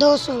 200.